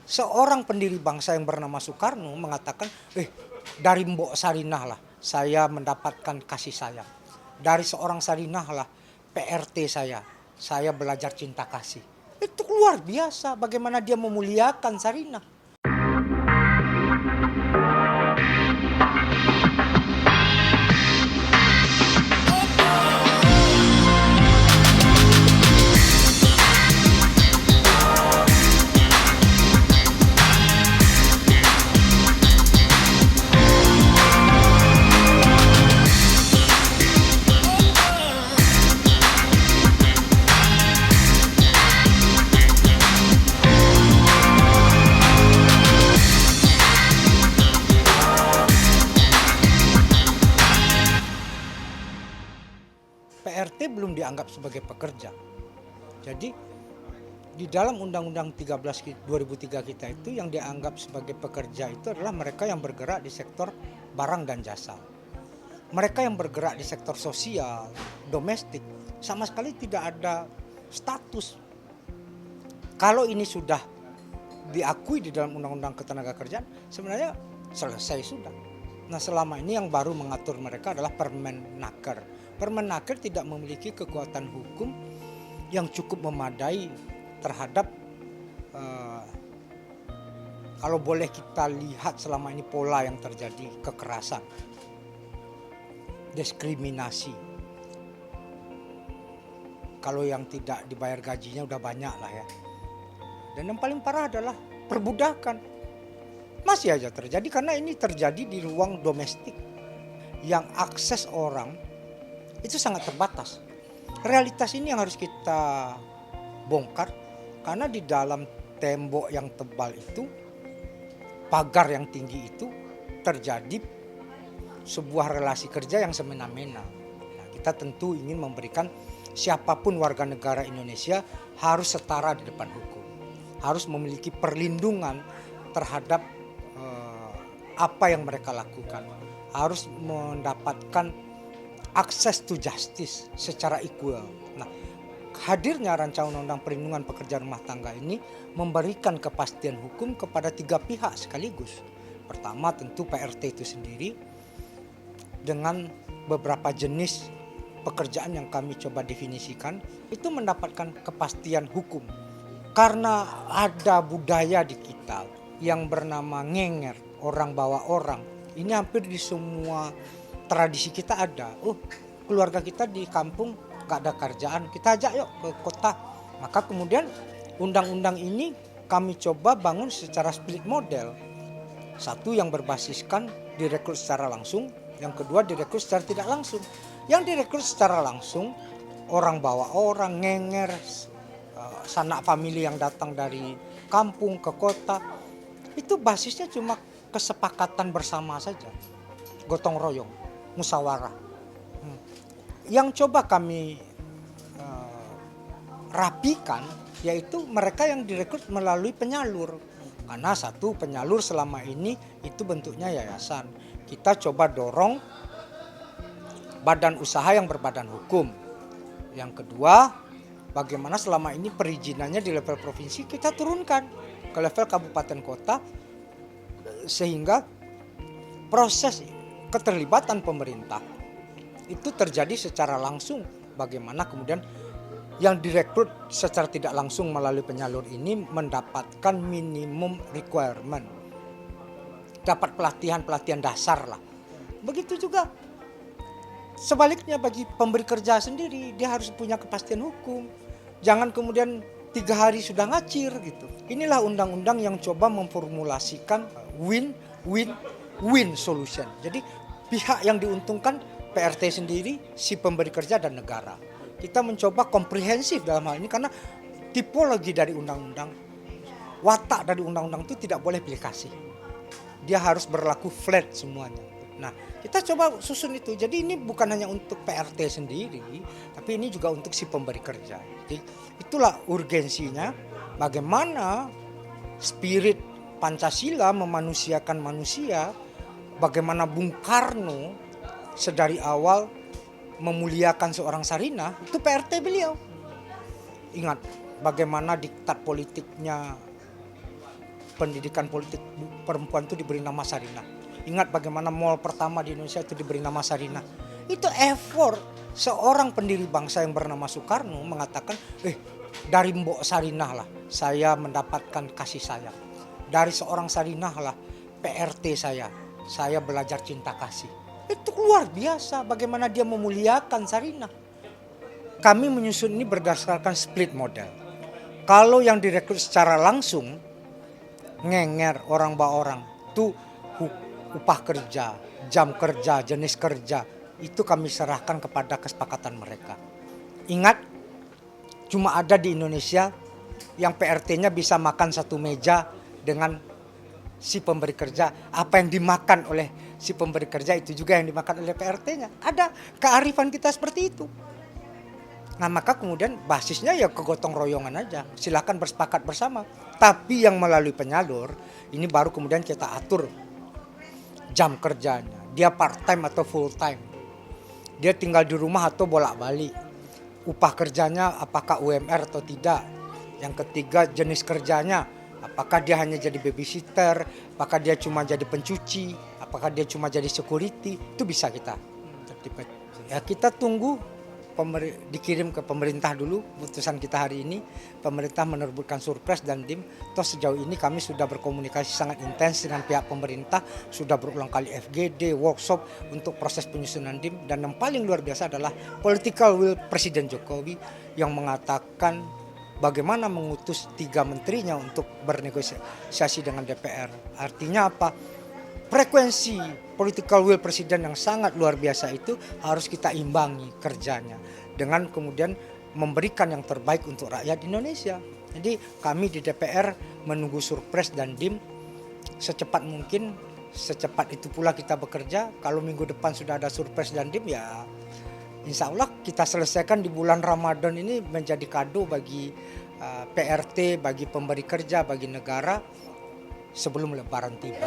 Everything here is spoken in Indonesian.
Seorang pendiri bangsa yang bernama Soekarno mengatakan, dari Mbok Sarinah lah saya mendapatkan kasih sayang. Dari seorang Sarinah lah PRT saya belajar cinta kasih. Itu luar biasa bagaimana dia memuliakan Sarinah. PRT belum dianggap sebagai pekerja. Jadi di dalam Undang-Undang 13 2003 kita itu yang dianggap sebagai pekerja itu adalah mereka yang bergerak di sektor barang dan jasa. Mereka yang bergerak di sektor sosial, domestik, sama sekali tidak ada status. Kalau ini sudah diakui di dalam Undang-Undang Ketenagakerjaan, sebenarnya selesai sudah. Nah, selama ini yang baru mengatur mereka adalah Permenaker. Permenaker tidak memiliki kekuatan hukum yang cukup memadai terhadap kalau boleh kita lihat selama ini pola yang terjadi, kekerasan, diskriminasi. Kalau yang tidak dibayar gajinya udah banyak lah ya. Dan yang paling parah adalah perbudakan. Masih aja terjadi karena ini terjadi di ruang domestik yang akses orang itu sangat terbatas. Realitas ini yang harus kita bongkar karena di dalam tembok yang tebal itu, pagar yang tinggi itu terjadi sebuah relasi kerja yang semena-mena. Nah, kita tentu ingin memberikan siapapun warga negara Indonesia harus setara di depan hukum. Harus memiliki perlindungan terhadap apa yang mereka lakukan. Harus mendapatkan akses to justice secara equal. Nah, hadirnya rancangan undang perlindungan pekerja rumah tangga ini memberikan kepastian hukum kepada tiga pihak sekaligus. Pertama tentu PRT itu sendiri dengan beberapa jenis pekerjaan yang kami coba definisikan itu mendapatkan kepastian hukum. Karena ada budaya di kita yang bernama ngenger, orang bawa orang. Ini hampir di semua tradisi kita ada. Keluarga kita di kampung gak ada kerjaan, kita ajak yuk ke kota. Maka kemudian undang-undang ini kami coba bangun secara split model. Satu yang berbasiskan direkrut secara langsung, yang kedua direkrut secara tidak langsung. Yang direkrut secara langsung, orang bawa orang, ngenger, sanak famili yang datang dari kampung ke kota, itu basisnya cuma kesepakatan bersama saja, gotong royong, musyawarah. Yang coba kami rapikan yaitu mereka yang direkrut melalui penyalur. Karena satu, penyalur selama ini itu bentuknya yayasan. Kita coba dorong badan usaha yang berbadan hukum. Yang kedua, bagaimana selama ini perizinannya di level provinsi kita turunkan ke level kabupaten kota sehingga proses keterlibatan pemerintah itu terjadi secara langsung. Bagaimana kemudian yang direkrut secara tidak langsung melalui penyalur ini mendapatkan minimum requirement, dapat pelatihan dasar lah. Begitu juga sebaliknya bagi pemberi kerja sendiri, dia harus punya kepastian hukum. Jangan kemudian 3 hari sudah ngacir gitu. Inilah undang-undang yang coba memformulasikan win-win solution. Jadi pihak yang diuntungkan PRT sendiri, si pemberi kerja dan negara. Kita mencoba komprehensif dalam hal ini karena tipologi dari undang-undang, watak dari undang-undang itu tidak boleh pilih kasih. Dia harus berlaku flat semuanya. Nah, kita coba susun itu. Jadi ini bukan hanya untuk PRT sendiri, tapi ini juga untuk si pemberi kerja. Jadi itulah urgensinya bagaimana spirit Pancasila memanusiakan manusia, bagaimana Bung Karno sedari awal memuliakan seorang Sarinah, itu PRT beliau. Ingat bagaimana diktat politiknya pendidikan politik perempuan itu diberi nama Sarinah. Ingat bagaimana mall pertama di Indonesia itu diberi nama Sarinah. Itu effort seorang pendiri bangsa yang bernama Soekarno mengatakan, dari Mbok Sarinah lah saya mendapatkan kasih sayang. Dari seorang Sarinah lah PRT saya belajar cinta kasih. Itu luar biasa bagaimana dia memuliakan Sarinah. Kami menyusun ini berdasarkan split model. Kalau yang direkrut secara langsung, ngenger orang itu upah kerja, jam kerja, jenis kerja, itu kami serahkan kepada kesepakatan mereka. Ingat, cuma ada di Indonesia yang PRT-nya bisa makan satu meja dengan si pemberi kerja. Apa yang dimakan oleh si pemberi kerja itu juga yang dimakan oleh PRT-nya. Ada kearifan kita seperti itu. Nah maka kemudian basisnya ya kegotong royongan aja. Silakan bersepakat bersama. Tapi yang melalui penyalur ini baru kemudian kita atur jam kerjanya. Dia part time atau full time. Dia tinggal di rumah atau bolak-balik. Upah kerjanya apakah UMR atau tidak. Yang ketiga jenis kerjanya. Apakah dia hanya jadi babysitter, apakah dia cuma jadi pencuci, apakah dia cuma jadi security, itu bisa kita. Ya kita tunggu dikirim ke pemerintah dulu putusan kita hari ini. Pemerintah menerbitkan surpres dan DIM. Toh sejauh ini kami sudah berkomunikasi sangat intens dengan pihak pemerintah, sudah berulang kali FGD, workshop untuk proses penyusunan DIM. Dan yang paling luar biasa adalah political will Presiden Jokowi yang mengatakan bagaimana mengutus 3 menterinya untuk bernegosiasi dengan DPR. Artinya apa? Frekuensi political will presiden yang sangat luar biasa itu harus kita imbangi kerjanya dengan kemudian memberikan yang terbaik untuk rakyat Indonesia. Jadi kami di DPR menunggu surpres dan DIM secepat mungkin, secepat itu pula kita bekerja. Kalau minggu depan sudah ada surpres dan DIM ya insya Allah kita selesaikan di bulan Ramadan ini menjadi kado bagi PRT, bagi pemberi kerja, bagi negara sebelum Lebaran tiba.